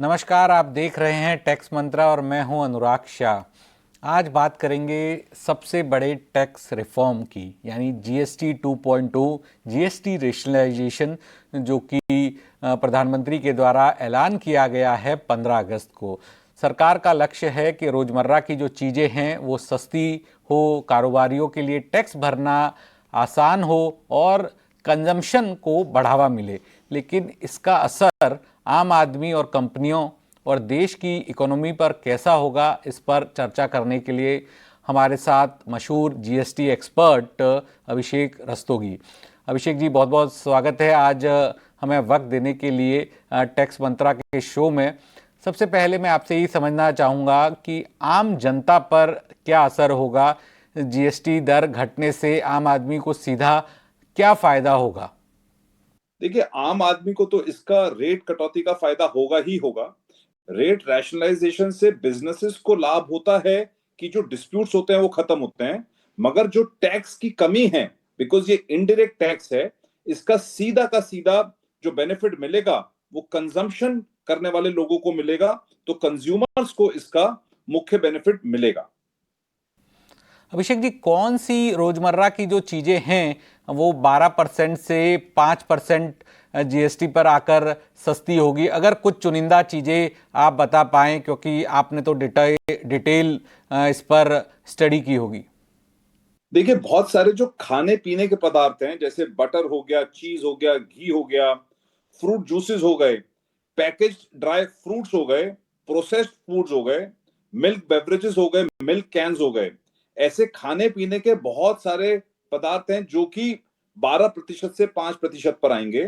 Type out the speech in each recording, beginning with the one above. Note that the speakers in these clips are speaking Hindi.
नमस्कार, आप देख रहे हैं टैक्स मंत्रा और मैं हूं अनुराग शाह। आज बात करेंगे सबसे बड़े टैक्स रिफॉर्म की, यानी जीएसटी 2.2, जीएसटी रेशनलाइजेशन, जो कि प्रधानमंत्री के द्वारा ऐलान किया गया है 15 अगस्त को। सरकार का लक्ष्य है कि रोज़मर्रा की जो चीज़ें हैं वो सस्ती हो, कारोबारियों के लिए टैक्स भरना आसान हो और कंजम्पशन को बढ़ावा मिले। लेकिन इसका असर आम आदमी और कंपनियों और देश की इकोनॉमी पर कैसा होगा, इस पर चर्चा करने के लिए हमारे साथ मशहूर जीएसटी एक्सपर्ट अभिषेक रस्तोगी। अभिषेक जी, बहुत बहुत स्वागत है आज हमें वक्त देने के लिए टैक्स मंत्रा के शो में। सबसे पहले मैं आपसे यही समझना चाहूँगा कि आम जनता पर क्या असर होगा, जीएसटी दर घटने से आम आदमी को सीधा क्या फ़ायदा होगा? देखिए, आम आदमी को तो इसका रेट कटौती का फायदा होगा ही होगा। रेट रैशनलाइजेशन से बिजनेसेस को लाभ होता है कि जो डिस्प्यूट्स होते हैं वो खत्म होते हैं, मगर जो टैक्स की कमी है, बिकॉज ये इनडायरेक्ट टैक्स है, इसका सीधा का सीधा जो बेनिफिट मिलेगा वो कंजम्पशन करने वाले लोगों को मिलेगा, तो कंज्यूमर्स को इसका मुख्य बेनिफिट मिलेगा। अभिषेक जी, कौन सी रोजमर्रा की जो चीजें हैं वो 12% से 5% जीएसटी पर आकर सस्ती होगी? अगर कुछ चुनिंदा चीजें आप बता पाएं, क्योंकि आपने तो डिटेल इस पर स्टडी की होगी। देखिए, बहुत सारे जो खाने पीने के पदार्थ हैं, जैसे बटर हो गया, चीज हो गया, घी हो गया, फ्रूट जूसेस हो गए, पैकेज ड्राई फ्रूट्स हो गए, प्रोसेस्ड फूड्स हो गए, मिल्क बेवरेजेस हो गए, मिल्क कैन्स हो गए, ऐसे खाने पीने के बहुत सारे पदार्थ हैं जो कि 12% से 5% पर आएंगे।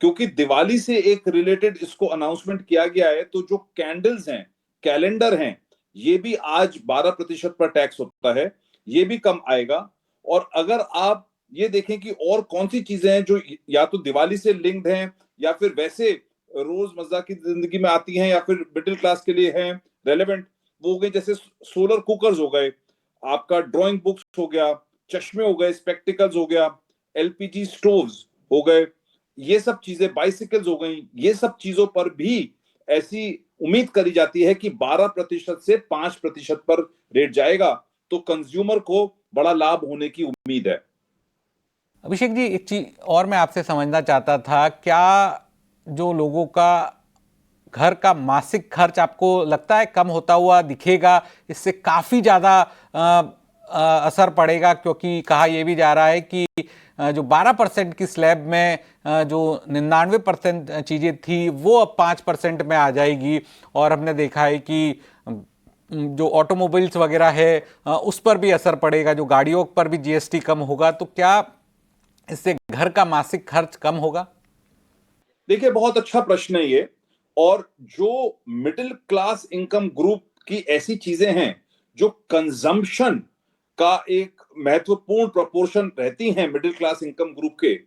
क्योंकि दिवाली से एक रिलेटेड इसको अनाउंसमेंट किया गया है, तो जो कैंडल्स हैं, कैलेंडर हैं, ये भी आज 12% पर टैक्स होता है, ये भी कम आएगा। और अगर आप ये देखें कि और कौन सी चीजें हैं जो या तो दिवाली से लिंक्ड हैं या फिर वैसे रोजमर्रा की जिंदगी में आती हैं या फिर मिडिल क्लास के लिए हैं रेलेवेंट, वो हो गए जैसे सोलर कुकर्स हो गए, आपका ड्राइंग बुक्स हो गया, चश्मे हो गए, स्पेक्टिकल्स हो गया, एलपीजी स्टोव्स हो गए, ये सब चीजें, बाइसिकल्स हो गई, ये सब चीजों पर भी ऐसी उम्मीद करी जाती है कि 12% से 5% पर रेट जाएगा, तो कंज्यूमर को बड़ा लाभ होने की उम्मीद है। अभिषेक जी, एक चीज और मैं आपसे समझना चाहता था, क्या जो लोगों का घर का मासिक खर्च आपको लगता है कम होता हुआ दिखेगा? इससे काफ़ी ज़्यादा असर पड़ेगा, क्योंकि कहा यह भी जा रहा है कि जो 12% की स्लैब में जो 99% चीज़ें थी वो अब 5% में आ जाएगी। और हमने देखा है कि जो ऑटोमोबाइल्स वगैरह है उस पर भी असर पड़ेगा, जो गाड़ियों पर भी जीएसटी कम होगा। तो क्या इससे घर का मासिक खर्च कम होगा? देखिए, बहुत अच्छा प्रश्न है ये। और जो मिडिल क्लास इनकम ग्रुप की ऐसी चीजें हैं जो कंजम्पशन का एक महत्वपूर्ण प्रोपोर्शन रहती हैं मिडिल क्लास इनकम ग्रुप के,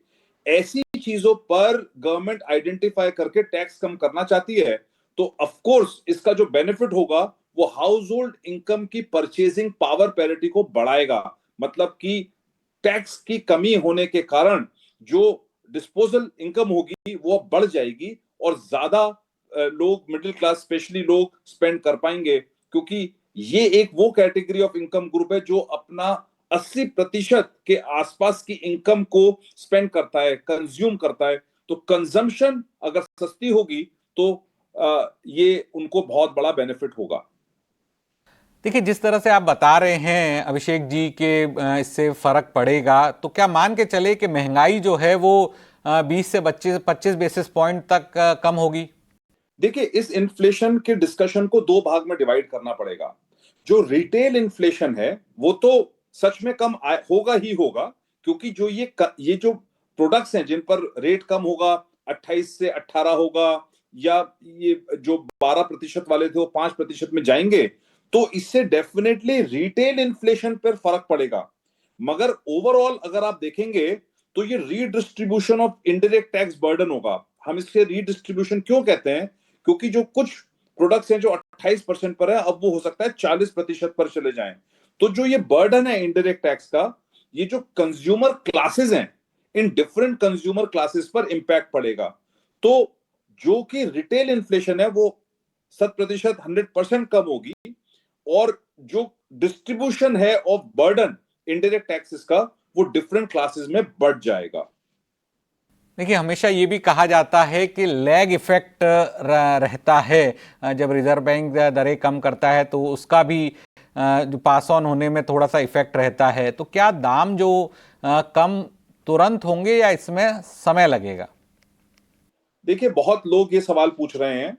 ऐसी चीजों पर गवर्नमेंट आइडेंटिफाई करके टैक्स कम करना चाहती है, तो ऑफ कोर्स इसका जो बेनिफिट होगा वो हाउस होल्ड इनकम की परचेजिंग पावर पैरिटी को बढ़ाएगा। मतलब कि टैक्स की कमी होने के कारण जो डिस्पोजल इनकम होगी वो बढ़ जाएगी और ज्यादा लोग, मिडिल क्लास स्पेशली लोग, स्पेंड कर पाएंगे, क्योंकि ये एक वो कैटेगरी ऑफ इनकम ग्रुप है जो अपना 80% के आसपास की इनकम को स्पेंड करता है, कंज्यूम करता है। तो कंजम्पशन अगर सस्ती होगी तो ये उनको बहुत बड़ा बेनिफिट होगा। देखिए, जिस तरह से आप बता रहे हैं अभिषेक जी के इससे फर्क पड़ेगा, तो क्या मान के चले कि महंगाई जो है वो 20 से 25 बेसिस पॉइंट तक कम होगी? देखिए, इस इन्फ्लेशन के डिस्कशन को दो भाग में डिवाइड करना पड़ेगा। जो रिटेल इन्फ्लेशन है वो तो सच में कम होगा ही होगा, क्योंकि जो ये जो प्रोडक्ट्स हैं जिन पर रेट कम होगा, 28 से 18 होगा, या ये जो 12% वाले थे वो 5% में जाएंगे, तो इससे डेफिनेटली रिटेल इन्फ्लेशन पर फर्क पड़ेगा। मगर ओवरऑल अगर आप देखेंगे तो ये redistribution of indirect tax burden होगा। हम इससे रीडिस्ट्रीब्यूशन क्यों कहते हैं? क्योंकि जो कुछ प्रोडक्ट्स हैं जो 28% पर है, अब वो हो सकता है 40% पर चले जाएं। तो जो ये बर्डन है इनडायरेक्ट टैक्स का, ये जो कंज्यूमर क्लासेस हैं, इन डिफरेंट कंज्यूमर क्लासेस पर इंपैक्ट पड़ेगा। तो जो कि रिटेल इन्फ्लेशन है वो 100%, 100% कम होगी, और जो डिस्ट्रीब्यूशन है ऑफ बर्डन इनडायरेक्ट टैक्सेस का, वो डिफरेंट क्लासेस में बढ़ जाएगा। देखिए, हमेशा ये भी कहा जाता है कि लैग इफेक्ट रहता है। जब रिजर्व बैंक दरें कम करता है तो उसका भी जो पास ऑन होने में थोड़ा सा इफेक्ट रहता है। तो क्या दाम जो कम तुरंत होंगे या इसमें समय लगेगा? देखिए, बहुत लोग ये सवाल पूछ रहे हैं।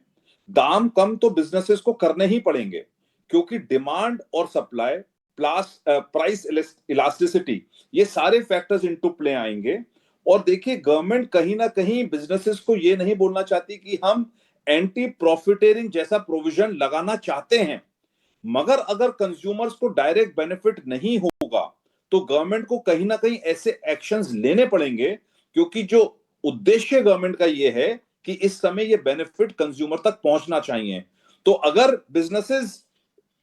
दाम कम तो बिजनेसेस को करने ही पड़ेंगे, क्योंकि डिमांड और सप्लाई प्लस प्राइस इलास्टिसिटी, ये सारे फैक्टर्स इनटू प्ले आएंगे। और देखिए, गवर्नमेंट कहीं ना कहीं बिजनेसेस को ये नहीं बोलना चाहती कि हम एंटी प्रॉफिटेरिंग जैसा प्रोविजन लगाना चाहते हैं, मगर अगर कंज्यूमर्स को डायरेक्ट बेनिफिट नहीं होगा तो गवर्नमेंट को कहीं ना कहीं ऐसे एक्शंस लेने पड़ेंगे, क्योंकि जो उद्देश्य गवर्नमेंट का ये है कि इस समय ये बेनिफिट कंज्यूमर तक पहुंचना चाहिए। तो अगर बिजनेसेस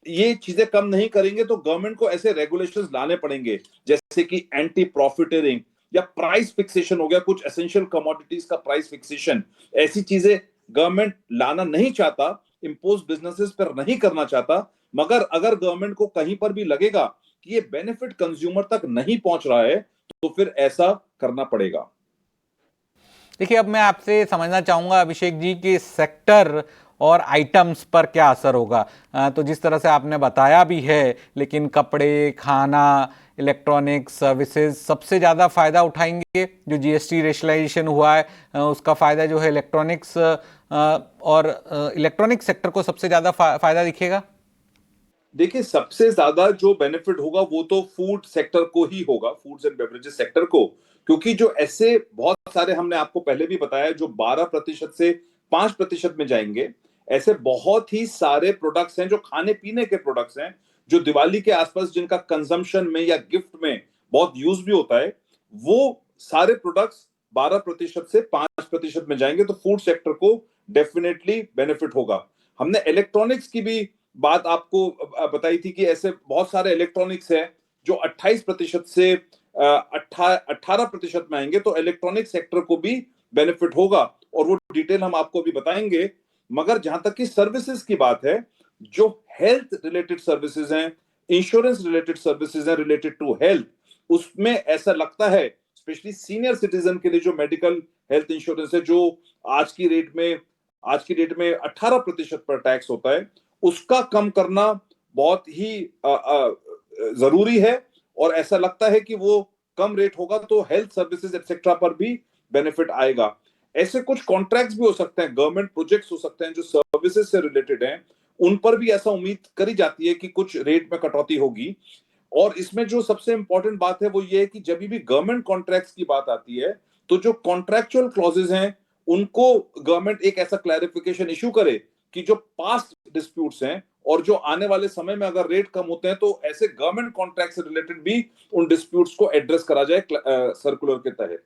ये चीजें कम नहीं करेंगे तो गवर्नमेंट को ऐसे रेगुलेशंस लाने पड़ेंगे, जैसे कि एंटी प्रॉफिटेरिंग या प्राइस फिक्सेशन हो गया, कुछ एसेंशियल कमोडिटीज का प्राइस फिक्सेशन। ऐसी चीजें गवर्नमेंट लाना नहीं चाहता, इंपोज बिजनेसेस पर नहीं करना चाहता, मगर अगर गवर्नमेंट को कहीं पर भी लगेगा कि ये बेनिफिट कंज्यूमर तक नहीं पहुंच रहा है तो फिर ऐसा करना पड़ेगा। देखिए, अब मैं आपसे समझना चाहूँगा अभिषेक जी कि सेक्टर और आइटम्स पर क्या असर होगा। तो जिस तरह से आपने बताया भी है, लेकिन कपड़े, खाना, इलेक्ट्रॉनिक्स, सर्विसेज सबसे ज़्यादा फ़ायदा उठाएंगे। जो जीएसटी रेशनलाइजेशन हुआ है उसका फ़ायदा जो है इलेक्ट्रॉनिक्स और इलेक्ट्रॉनिक सेक्टर को सबसे ज़्यादा फ़ायदा दिखेगा। देखिए, सबसे ज्यादा जो बेनिफिट होगा वो तो फूड सेक्टर को ही होगा, फूड्स एंड बेवरेजेस सेक्टर को, क्योंकि जो ऐसे बहुत सारे, हमने आपको पहले भी बताया, जो 12% से 5% में जाएंगे। ऐसे बहुत ही सारे प्रोडक्ट्स हैं जो खाने पीने के प्रोडक्ट्स हैं, जो दिवाली के आसपास जिनका कंजम्पशन में या गिफ्ट में बहुत यूज भी होता है, वो सारे प्रोडक्ट्स 12% से 5% में जाएंगे। तो फूड सेक्टर को डेफिनेटली बेनिफिट होगा। हमने इलेक्ट्रॉनिक्स की भी बात आपको बताई थी कि ऐसे बहुत सारे इलेक्ट्रॉनिक्स हैं जो 28% से 18% में आएंगे, तो इलेक्ट्रॉनिक सेक्टर को भी बेनिफिट होगा, और वो डिटेल हम आपको भी बताएंगे। मगर जहां तक कि सर्विसेज की बात है, जो हेल्थ रिलेटेड सर्विसेज हैं, इंश्योरेंस रिलेटेड सर्विसेज हैं रिलेटेड टू हेल्थ, उसमें ऐसा लगता है स्पेशली सीनियर सिटीजन के लिए जो मेडिकल हेल्थ इंश्योरेंस है, जो आज की रेट में आज की डेट में 18% पर टैक्स होता है, उसका कम करना बहुत ही जरूरी है। और ऐसा लगता है कि वो कम रेट होगा तो हेल्थ सर्विसेज एक्सेट्रा पर भी बेनिफिट आएगा। ऐसे कुछ कॉन्ट्रैक्ट्स भी हो सकते हैं, गवर्नमेंट प्रोजेक्ट्स हो सकते हैं जो सर्विसेज से रिलेटेड हैं, उन पर भी ऐसा उम्मीद करी जाती है कि कुछ रेट में कटौती होगी। और इसमें जो सबसे इंपॉर्टेंट बात है वो ये है कि जब भी गवर्नमेंट कॉन्ट्रैक्ट्स की बात आती है, तो जो कॉन्ट्रैक्चुअल क्लॉजेज हैं, उनको गवर्नमेंट एक ऐसा क्लैरिफिकेशन इशू करे कि जो पास्ट डिस्प्यूट्स हैं और जो आने वाले समय में अगर रेट कम होते हैं, तो ऐसे गवर्नमेंट कॉन्ट्रैक्ट से रिलेटेड भी उन डिस्प्यूट्स को एड्रेस करा जाए सर्कुलर के तहत।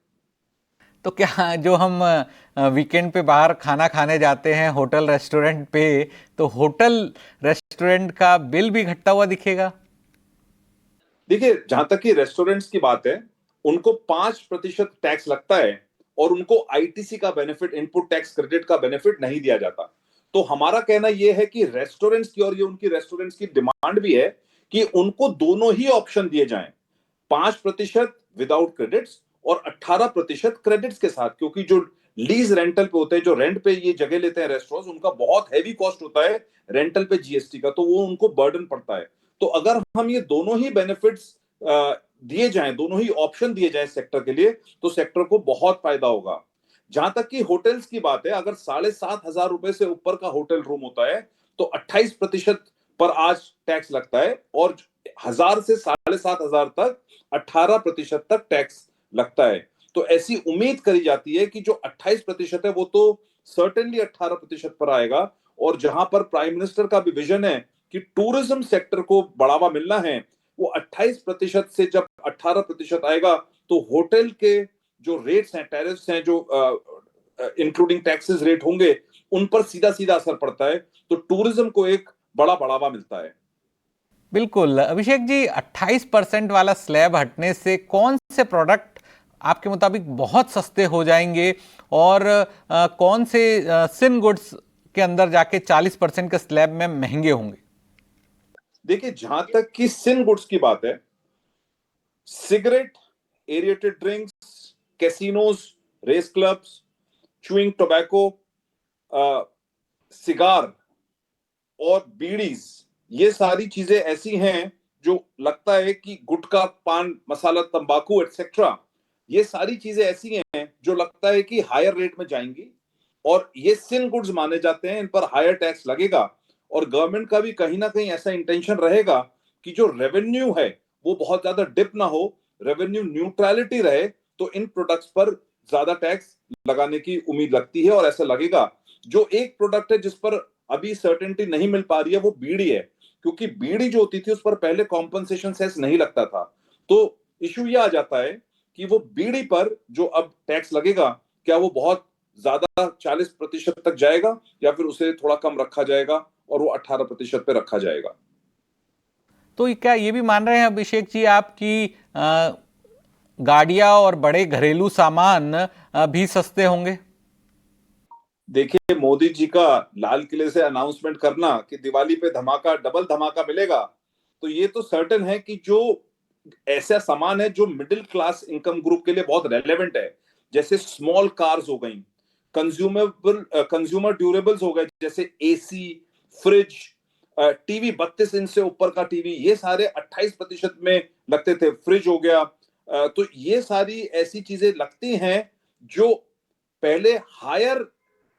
तो क्या जो हम वीकेंड पे बाहर खाना खाने जाते हैं होटल रेस्टोरेंट पे, तो होटल रेस्टोरेंट का बिल भी घटता हुआ दिखेगा? देखिए, जहां तक कि रेस्टोरेंट्स की बात है, उनको 5% टैक्स लगता है, और उनको आईटीसी का बेनिफिट, इनपुट टैक्स क्रेडिट का बेनिफिट नहीं दिया जाता। तो हमारा कहना यह है कि रेस्टोरेंट्स की, और ये उनकी रेस्टोरेंट्स की डिमांड भी है, कि उनको दोनों ही ऑप्शन दिए जाएं, 5% विदाउट क्रेडिट्स और 18% क्रेडिट्स के साथ। क्योंकि जो लीज रेंटल पे होते हैं, जो रेंट पे ये जगह लेते हैं रेस्टोरेंट्स, उनका बहुत हैवी कॉस्ट होता है रेंटल पे जीएसटी का, तो वो उनको बर्डन पड़ता है। तो अगर हम ये दोनों ही बेनिफिट्स दिए जाएं, दोनों ही ऑप्शन दिए जाएं सेक्टर के लिए, तो सेक्टर को बहुत फायदा होगा। जहां तक कि होटल्स की बात है, अगर 7,500 रुपए से ऊपर का होटल रूम होता है तो 28% पर आज टैक्स लगता है, और 1,000 से 7,500 तक 18% तक टैक्स लगता है। तो ऐसी उम्मीद करी जाती है कि जो 28% है वो तो सर्टेनली 18% पर आएगा। और जहां पर प्राइम मिनिस्टर का भी विजन है कि टूरिज्म सेक्टर को बढ़ावा मिलना है, वो 28% से जब 18% आएगा, तो होटल के जो रेट्स हैं, टैरिफ्स हैं, जो इंक्लूडिंग टैक्सेस रेट होंगे, उन पर सीधा सीधा असर पड़ता है। तो टूरिज्म को एक बड़ा बढ़ावा मिलता है। बिल्कुल अभिषेक जी, 28% वाला स्लैब हटने से कौन से प्रोडक्ट आपके मुताबिक बहुत सस्ते हो जाएंगे और कौन से सिन गुड्स के अंदर जाके 40% के स्लैब में महंगे होंगे? देखिए, जहां तक कि सिन गुड्स की बात है, cigarette, aerated drinks, casinos, race clubs, chewing tobacco, cigar और बीड़ीज, ये सारी चीजें ऐसी हैं जो लगता है कि गुटखा, पान मसाला, तंबाकू एटसेट्रा, ये सारी चीजें ऐसी हैं जो लगता है कि हायर रेट में जाएंगी और ये सिन गुड्स माने जाते हैं, इन पर हायर टैक्स लगेगा और गवर्नमेंट का भी कहीं ना कहीं ऐसा इंटेंशन रहेगा कि जो रेवेन्यू है वो बहुत ज्यादा डिप ना हो, रेवेन्यू न्यूट्रलिटी रहे, तो इन प्रोडक्ट्स पर ज्यादा टैक्स लगाने की उम्मीद लगती है और ऐसा लगेगा। जो एक प्रोडक्ट है जिस पर अभी सर्टेनिटी नहीं मिल पा रही है वो बीड़ी है, क्योंकि बीड़ी जो होती थी उस पर पहले कॉम्पनसेशन सेस नहीं लगता था। तो इशू ये आ जाता है कि वो बीड़ी पर जो अब टैक्स लगेगा, क्या वो बहुत ज्यादा 40% तक जाएगा या फिर उसे थोड़ा कम रखा जाएगा और वो 18% पे रखा जाएगा। तो क्या ये भी मान रहे हैं अभिषेक जी आप कि गाड़ियां और बड़े घरेलू सामान भी सस्ते होंगे? देखिए, मोदी जी का लाल किले से अनाउंसमेंट करना कि दिवाली पे धमाका, डबल धमाका मिलेगा, तो ये तो सर्टेन है कि जो ऐसा सामान है जो मिडिल क्लास इनकम ग्रुप के लिए बहुत रेलेवेंट है, जैसे स्मॉल कार्स हो गई, कंज्यूमर ड्यूरेबल्स हो गए, जैसे एसी, फ्रिज, टीवी, 32 इंच से ऊपर का टीवी, ये सारे 28% में लगते थे। फ्रिज हो गया, तो ये सारी ऐसी चीजें लगती हैं जो पहले हायर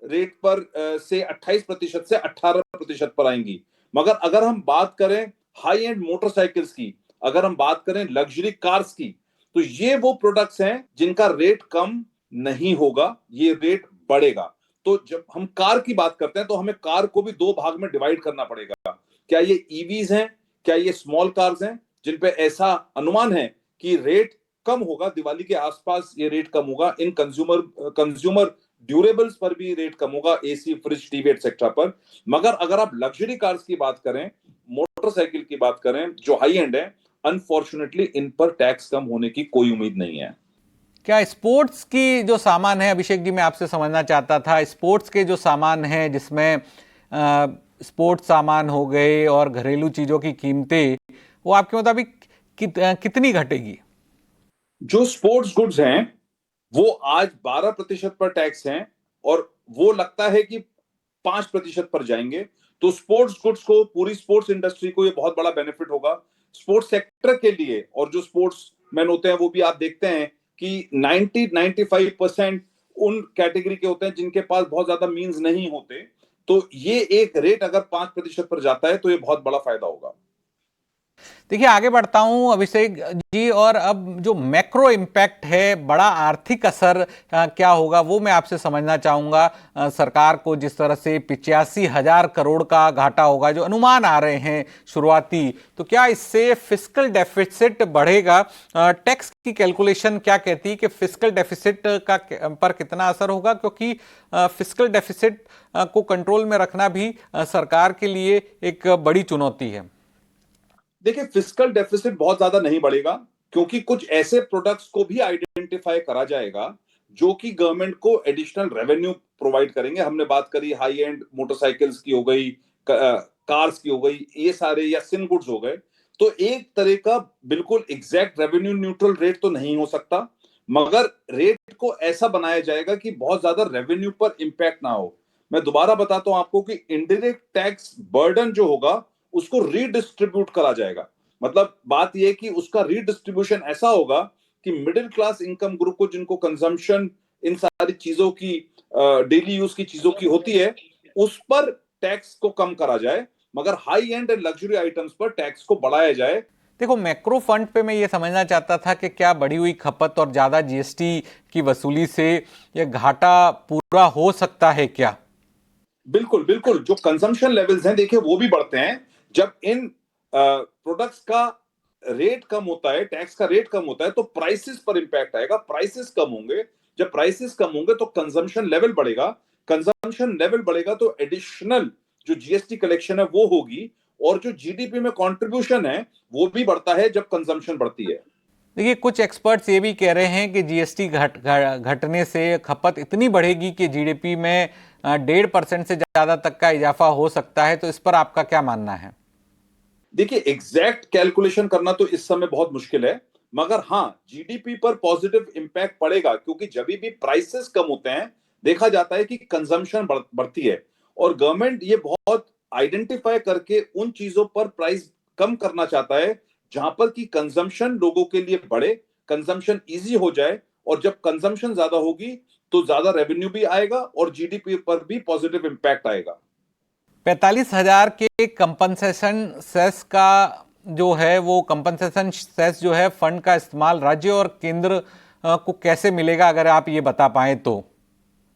रेट पर से 28% से 18% पर आएंगी। मगर अगर हम बात करें हाई एंड मोटरसाइकिल्स की, अगर हम बात करें लग्जरी कार्स की, तो ये वो प्रोडक्ट्स हैं जिनका रेट कम नहीं होगा, ये रेट बढ़ेगा। तो जब हम कार की बात करते हैं तो हमें कार को भी दो भाग में डिवाइड करना पड़ेगा। क्या ये ईवीज हैं, क्या ये स्मॉल कार्स हैं जिन पे ऐसा अनुमान है कि रेट कम होगा, दिवाली के आसपास ये रेट कम होगा, इन कंज्यूमर कंज्यूमर ड्यूरेबल्स पर भी रेट कम होगा, एसी, फ्रिज, टीवी एटसेट्रा पर। मगर अगर आप लग्जरी कार्स की बात करें, मोटरसाइकिल की बात करें जो हाई एंड है, अनफॉर्चुनेटली इन पर टैक्स कम होने की कोई उम्मीद नहीं है। क्या स्पोर्ट्स की जो सामान है, अभिषेक जी मैं आपसे समझना चाहता था, स्पोर्ट्स के जो सामान हैं जिसमें स्पोर्ट्स सामान हो गए और घरेलू चीजों की कीमतें, वो आपके मुताबिक कितनी घटेगी? जो स्पोर्ट्स गुड्स हैं वो आज 12% पर टैक्स हैं और वो लगता है कि 5% पर जाएंगे। तो स्पोर्ट्स गुड्स को, पूरी स्पोर्ट्स इंडस्ट्री को ये बहुत बड़ा बेनिफिट होगा स्पोर्ट्स सेक्टर के लिए। और जो स्पोर्ट्स मैन होते हैं वो भी आप देखते हैं कि 90-95% उन कैटेगरी के होते हैं जिनके पास बहुत ज्यादा मीन्स नहीं होते। तो ये एक रेट अगर 5% पर जाता है तो ये बहुत बड़ा फायदा होगा। देखिए आगे बढ़ता हूं अभिषेक जी, और अब जो मैक्रो इम्पैक्ट है, बड़ा आर्थिक असर क्या होगा वो मैं आपसे समझना चाहूंगा। सरकार को जिस तरह से 85,000 करोड़ का घाटा होगा जो अनुमान आ रहे हैं शुरुआती, तो क्या इससे फिस्कल डेफिसिट बढ़ेगा? टैक्स की कैलकुलेशन क्या कहती है कि फिस्कल डेफिसिट का पर कितना असर होगा, क्योंकि फिस्कल डेफिसिट को कंट्रोल में रखना भी सरकार के लिए एक बड़ी चुनौती है। देखिए, फिस्कल डेफिसिट बहुत ज्यादा नहीं बढ़ेगा क्योंकि कुछ ऐसे प्रोडक्ट्स को भी आइडेंटिफाई करा जाएगा जो कि गवर्नमेंट को एडिशनल रेवेन्यू प्रोवाइड करेंगे। हमने बात करी हाई एंड मोटरसाइकिल्स की हो गई, कार्स की हो गई, ये सारे या सिन गुड्स हो गए। तो एक तरह का बिल्कुल एग्जैक्ट रेवेन्यू न्यूट्रल रेट तो नहीं हो सकता, मगर रेट को ऐसा बनाया जाएगा कि बहुत ज्यादा रेवेन्यू पर इंपैक्ट ना हो। मैं दोबारा बताता हूं आपको कि इनडायरेक्ट टैक्स बर्डन जो होगा उसको रीडिस्ट्रीब्यूट करा जाएगा। मतलब बात यह कि उसका रीडिस्ट्रीब्यूशन ऐसा होगा कि मिडिल क्लास इनकम ग्रुप को, जिनको कंजम्पशन इन सारी चीजों की, डेली यूज की चीजों की होती है, उस पर टैक्स को कम करा जाए, मगर high and and luxury items पर टैक्स को बढ़ाया जाए। देखो मैक्रो फंड पे मैं ये समझना चाहता था कि क्या बढ़ी हुई खपत और ज्यादा जीएसटी की वसूली से यह घाटा पूरा हो सकता है क्या? बिल्कुल बिल्कुल, जो कंजम्पशन लेवल्स हैं देखिए वो भी बढ़ते हैं जब इन प्रोडक्ट्स का रेट कम होता है, टैक्स का रेट कम होता है, तो प्राइसेस पर इंपैक्ट आएगा। प्राइसेस कम होंगे, जब प्राइसेस कम होंगे तो कंजम्पशन लेवल बढ़ेगा। कंजम्पशन लेवल बढ़ेगा तो एडिशनल जो जीएसटी कलेक्शन है वो होगी, और जो जीडीपी में कंट्रीब्यूशन है वो भी बढ़ता है जब कंजम्पशन बढ़ती है। देखिए कुछ एक्सपर्ट्स ये भी कह रहे हैं कि जीएसटी घटने से खपत इतनी बढ़ेगी कि जीडीपी में 1.5% से ज्यादा तक का इजाफा हो सकता है, तो इस पर आपका क्या मानना है? देखिए, एग्जैक्ट कैलकुलेशन करना तो इस समय बहुत मुश्किल है, मगर हाँ, जीडीपी पर पॉजिटिव इंपैक्ट पड़ेगा, क्योंकि जब भी प्राइसेस कम होते हैं, देखा जाता है कि कंजम्पशन बढ़ती है, और गवर्नमेंट ये बहुत आइडेंटिफाई करके उन चीजों पर प्राइस कम करना चाहता है जहां पर कि कंजम्पशन लोगों के लिए बढ़े, कंजम्पशन इजी हो जाए, और जब कंजम्पशन ज्यादा होगी तो ज्यादा रेवेन्यू भी आएगा और जीडीपी पर भी पॉजिटिव इंपैक्ट आएगा। 45,000 के कंपनसेशन सेस का जो है, वो कंपनसेशन सेस जो है फंड का इस्तेमाल राज्य और केंद्र को कैसे मिलेगा, अगर आप ये बता पाए तो?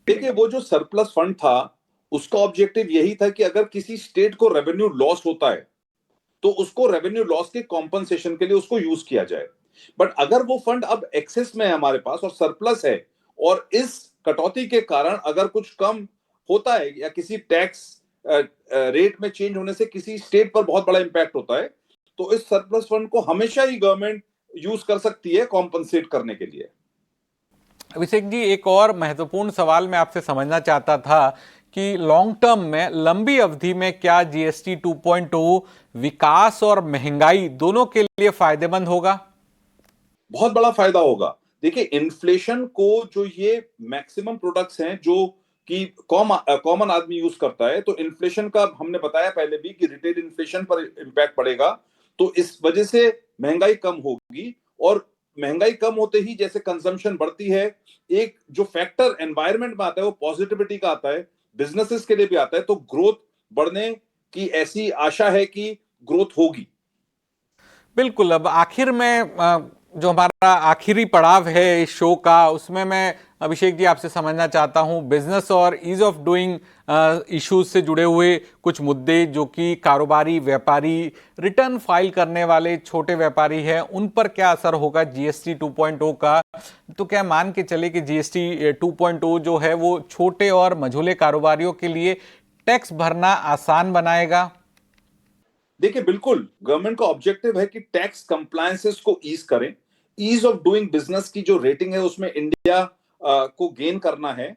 देखिए, वो जो सरप्लस फंड था, उसका ऑब्जेक्टिव यही था कि अगर किसी स्टेट को रेवेन्यू लॉस होता है तो उसको रेवेन्यू लॉस के कॉम्पनसेशन के लिए उसको यूज किया जाए। बट अगर वो फंड अब एक्सेस में है हमारे पास और सरप्लस है, और इस कटौती के कारण अगर कुछ कम होता है या किसी टैक्स रेट में चेंज होने से किसी स्टेट पर बहुत बड़ा इंपैक्ट होता है, तो इस सरप्लस फंड को हमेशा ही गवर्नमेंट यूज कर सकती है कॉम्पनसेट करने के लिए। अभिषेक जी, एक और महत्वपूर्ण सवाल मैं आपसे समझना चाहता था कि लॉन्ग टर्म में, लंबी अवधि में, क्या जीएसटी 2.0 विकास और महंगाई दोनों के लिए फायदेमंद होगा? बहुत बड़ा फायदा होगा। देखिए, इन्फ्लेशन को, जो ये मैक्सिमम प्रोडक्ट्स हैं जो कि कॉमन आदमी यूज करता है, तो इन्फ्लेशन का हमने बताया पहले भी कि रिटेल इन्फ्लेशन पर इंपैक्ट पड़ेगा, तो इस वजह से महंगाई कम होगी, और महंगाई कम होते ही जैसे कंजम्पशन बढ़ती है, एक जो फैक्टर एनवायरनमेंट में आता है वो पॉजिटिविटी का आता है, बिजनेसेस के लिए भी आता है, तो ग्रोथ बढ़ने की ऐसी आशा है कि ग्रोथ होगी। बिल्कुल। अब आखिर में जो हमारा आखिरी पड़ाव है इस शो का, उसमें मैं अभिषेक जी आपसे समझना चाहता हूं बिजनेस और ईज ऑफ डूइंग इश्यूज से जुड़े हुए कुछ मुद्दे, जो कि कारोबारी, व्यापारी, रिटर्न फाइल करने वाले छोटे व्यापारी हैं, उन पर क्या असर होगा जीएसटी 2.0 का? तो क्या मान के चले कि जीएसटी 2.0 जो है वो छोटे और मझोले कारोबारियों के लिए टैक्स भरना आसान बनाएगा? देखिए, बिल्कुल गवर्नमेंट का ऑब्जेक्टिव है कि टैक्स कंप्लायंसेस को ईज करें। ईज ऑफ डूइंग बिजनेस की जो रेटिंग है उसमें इंडिया को गेन करना है।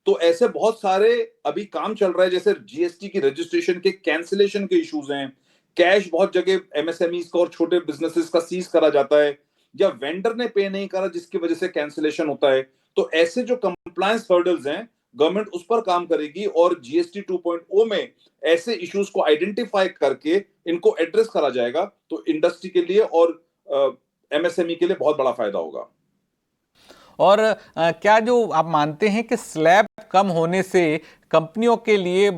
तो ऐसे बहुत सारे अभी काम चल रहा है, जैसे जीएसटी की रजिस्ट्रेशन के कैंसिलेशन के इश्यूज हैं, कैश बहुत जगह एमएसएमईज का और छोटे बिजनेसेस का सीज करा जाता है, या वेंडर ने पे नहीं करा जिसकी वजह से कैंसिलेशन होता है। तो ऐसे जो कंप्लायंस हर्डल्स हैं, गवर्नमेंट उस पर काम करेगी, और जीएसटी 2.0 में ऐसे इश्यूज को आइडेंटिफाई करके इनको एड्रेस करा जाएगा, तो इंडस्ट्री के लिए और एमएसएमई के लिए बहुत बड़ा फायदा होगा। और क्या जो आप मानते हैं कि स्लैब कम होने से कंपनियों के लिए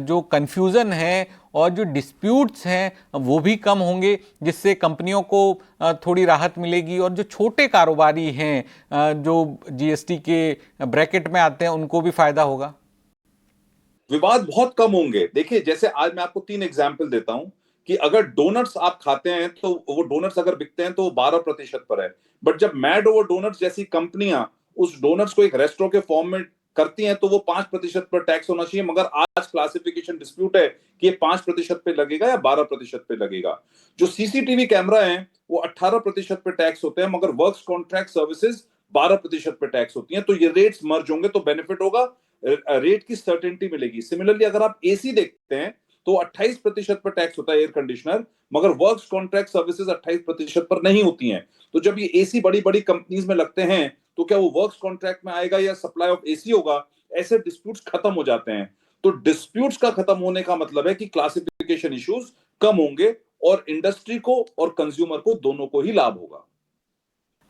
जो कंफ्यूजन है और जो डिस्प्यूट्स हैं वो भी कम होंगे, जिससे कंपनियों को थोड़ी राहत मिलेगी, और जो छोटे कारोबारी हैं जो जीएसटी के ब्रैकेट में आते हैं उनको भी फायदा होगा? विवाद बहुत कम होंगे। देखिए, जैसे आज मैं आपको 3 एग्जाम्पल देता हूं कि अगर डोनट्स आप खाते हैं तो वो डोनट्स अगर बिकते हैं तो वो 12% पर है, बट जब मैड ओवर डोनट्स जैसी कंपनियां उस डोनट्स को एक रेस्टोरेंट के फॉर्म में करती हैं तो वो 5% पर टैक्स होना चाहिए, मगर आज क्लासिफिकेशन डिस्प्यूट है कि ये 5% पे लगेगा या 12% पे लगेगा। जो सीसीटीवी कैमरा है वो 18% पे टैक्स होते हैं, मगर वर्क्स कॉन्ट्रैक्ट सर्विसेज 12% पे टैक्स होती हैं। तो ये रेट्स मर्ज होंगे तो बेनिफिट होगा, रेट की सर्टेनिटी मिलेगी। सिमिलरली अगर आप एसी देखते हैं तो 28% पर टैक्स होता है एयर कंडीशनर, मगर वर्क्स कॉन्ट्रैक्ट सर्विसेज 28% पर नहीं होती हैं। तो जब ये एसी बड़ी बड़ी कंपनीज में लगते हैं तो क्या वो वर्क्स कॉन्ट्रैक्ट में आएगा या सप्लाई ऑफ एसी होगा, ऐसे डिस्प्यूट्स खत्म हो जाते हैं। तो डिस्प्यूट्स का खत्म होने का मतलब है कि क्लासिफिकेशन इश्यूज कम होंगे, और इंडस्ट्री को और कंज्यूमर को दोनों को ही लाभ होगा।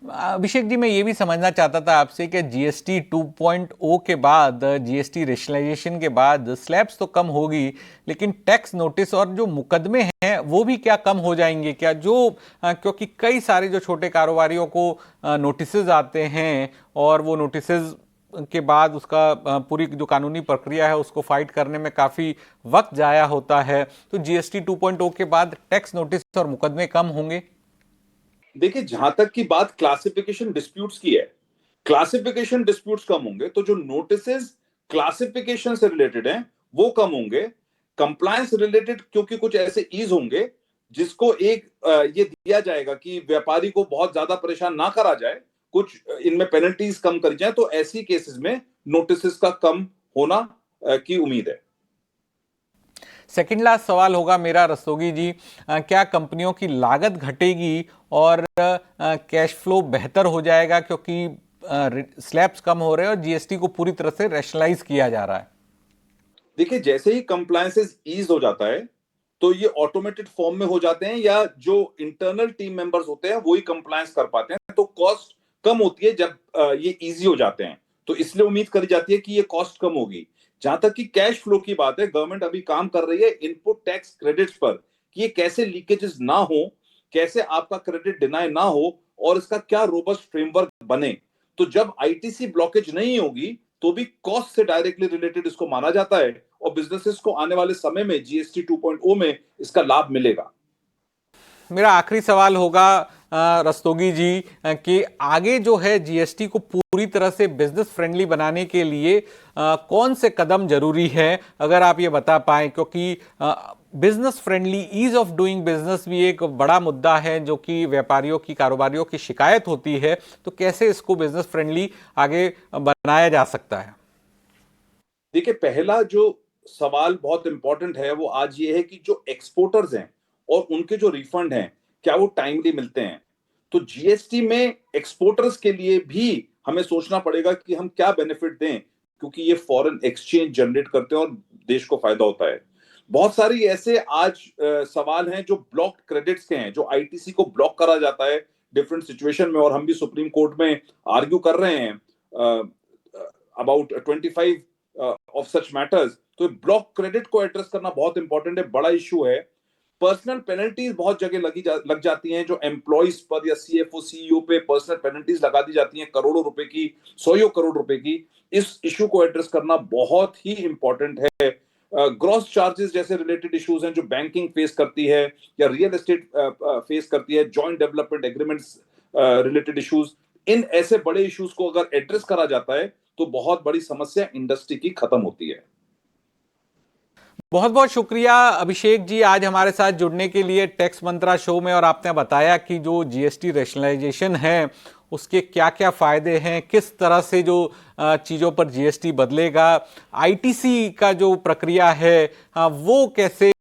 अभिषेक जी, मैं ये भी समझना चाहता था आपसे कि जीएसटी 2.0 के बाद, जीएसटी रेशनलाइजेशन के बाद स्लैब्स तो कम होगी, लेकिन टैक्स नोटिस और जो मुकदमे हैं वो भी क्या कम हो जाएंगे क्या? जो क्योंकि कई सारे जो छोटे कारोबारियों को नोटिसेज आते हैं, और वो नोटिसेज के बाद उसका पूरी जो कानूनी प्रक्रिया है उसको फाइट करने में काफ़ी वक्त जाया होता है, तो जीएसटी 2.0 के बाद टैक्स नोटिस और मुकदमे कम होंगे? देखिए, जहां तक की बात क्लासिफिकेशन डिस्प्यूट्स की है, क्लासिफिकेशन डिस्प्यूट्स कम होंगे, तो जो नोटिसेस क्लासिफिकेशन से रिलेटेड हैं वो कम होंगे। कंप्लायंस रिलेटेड क्योंकि कुछ ऐसे ईज होंगे जिसको एक ये दिया जाएगा कि व्यापारी को बहुत ज्यादा परेशान ना करा जाए, कुछ इनमें पेनल्टीज कम करी जाए, तो ऐसी केसेस में नोटिसेस का कम होना की उम्मीद है। सेकंड लास्ट सवाल होगा मेरा रस्तोगी जी, क्या कंपनियों की लागत घटेगी और कैश फ्लो बेहतर हो जाएगा क्योंकि स्लैब्स कम हो रहे हैं और जीएसटी को पूरी तरह से रैशनलाइज किया जा रहा है? देखिए, जैसे ही कंप्लायंसेस ईज हो जाता है तो ये ऑटोमेटेड फॉर्म में हो जाते हैं, या जो इंटरनल टीम मेंबर्स होते हैं वही कंप्लायंस कर पाते हैं, तो कॉस्ट कम होती है जब ये इजी हो जाते हैं। तो इसलिए उम्मीद करी जाती है कि ये कॉस्ट कम होगी। जहां तक कि कैश फ्लो की बात है, गवर्नमेंट अभी काम कर रही है इनपुट टैक्स क्रेडिट्स पर कि ये कैसे लीकेजेस ना हो, कैसे आपका क्रेडिट डिनाई ना हो, और इसका क्या रोबस्ट फ्रेमवर्क बने। तो जब आईटीसी ब्लॉकेज नहीं होगी तो भी कॉस्ट से डायरेक्टली रिलेटेड इसको माना जाता है, और बिजनेसेस को आने वाले समय में जीएसटी 2.0 में इसका लाभ मिलेगा। मेरा आखिरी सवाल होगा रस्तोगी जी, कि आगे जो है जीएसटी को पूरी तरह से बिजनेस फ्रेंडली बनाने के लिए कौन से कदम जरूरी है, अगर आप ये बता पाएं, क्योंकि business friendly, ease of doing business भी एक बड़ा मुद्दा है जो कि व्यापारियों की, कारोबारियों की शिकायत होती है। तो कैसे इसको बिजनेस फ्रेंडली आगे बनाया जा सकता है? देखिए, पहला जो सवाल बहुत इंपॉर्टेंट है वो आज ये है कि जो एक्सपोर्टर्स हैं और उनके जो रिफंड हैं, क्या वो टाइमली मिलते हैं। तो जीएसटी में एक्सपोर्टर्स के लिए भी हमें सोचना पड़ेगा कि हम क्या बेनिफिट दें, क्योंकि ये फॉरेन एक्सचेंज जनरेट करते हैं और देश को फायदा होता है। बहुत सारी ऐसे आज सवाल हैं जो ब्लॉक्ड क्रेडिट्स के हैं, जो आईटीसी को ब्लॉक करा जाता है डिफरेंट सिचुएशन में, और हम भी सुप्रीम कोर्ट में आर्ग्यू कर रहे हैं अबाउट 25 ऑफ सच मैटर्स। तो ब्लॉक क्रेडिट को एड्रेस करना बहुत इंपॉर्टेंट है, बड़ा इशू है। पर्सनल पेनल्टीज बहुत जगह लग जाती हैं, जो एम्प्लॉइज पर या सीएफओ सीईओ पे पर्सनल पेनल्टीज लगा दी जाती हैं, करोड़ों रुपए की, 100 करोड़ रुपए की। इस इशू को एड्रेस करना बहुत ही इंपॉर्टेंट है। ग्रॉस चार्जेस जैसे रिलेटेड इश्यूज हैं जो बैंकिंग फेस करती है, या रियल एस्टेट फेस करती है, joint development agreements related issues. इन ऐसे बड़े इश्यूज को अगर एड्रेस करा जाता है तो बहुत बड़ी समस्या इंडस्ट्री की खत्म होती है। बहुत बहुत शुक्रिया अभिषेक जी, आज हमारे साथ जुड़ने के लिए टैक्स मंत्रा शो में, और आपने बताया कि जो जीएसटी रैशनलाइजेशन है उसके क्या क्या फायदे हैं, किस तरह से जो चीज़ों पर जीएसटी बदलेगा, आईटीसी का जो प्रक्रिया है वो कैसे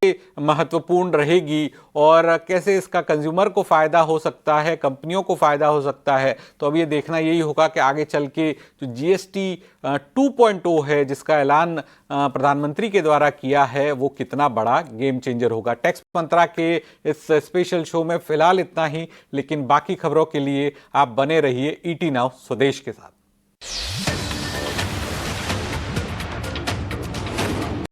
महत्वपूर्ण रहेगी, और कैसे इसका कंज्यूमर को फ़ायदा हो सकता है, कंपनियों को फ़ायदा हो सकता है। तो अब ये देखना यही होगा कि आगे चल के जो जीएसटी 2.0 है जिसका ऐलान प्रधानमंत्री के द्वारा किया है वो कितना बड़ा गेम चेंजर होगा। टैक्स मंत्रा के इस स्पेशल शो में फिलहाल इतना ही, लेकिन बाकी खबरों के लिए आप बने रहिए ईटी नाउ स्वदेश के साथ।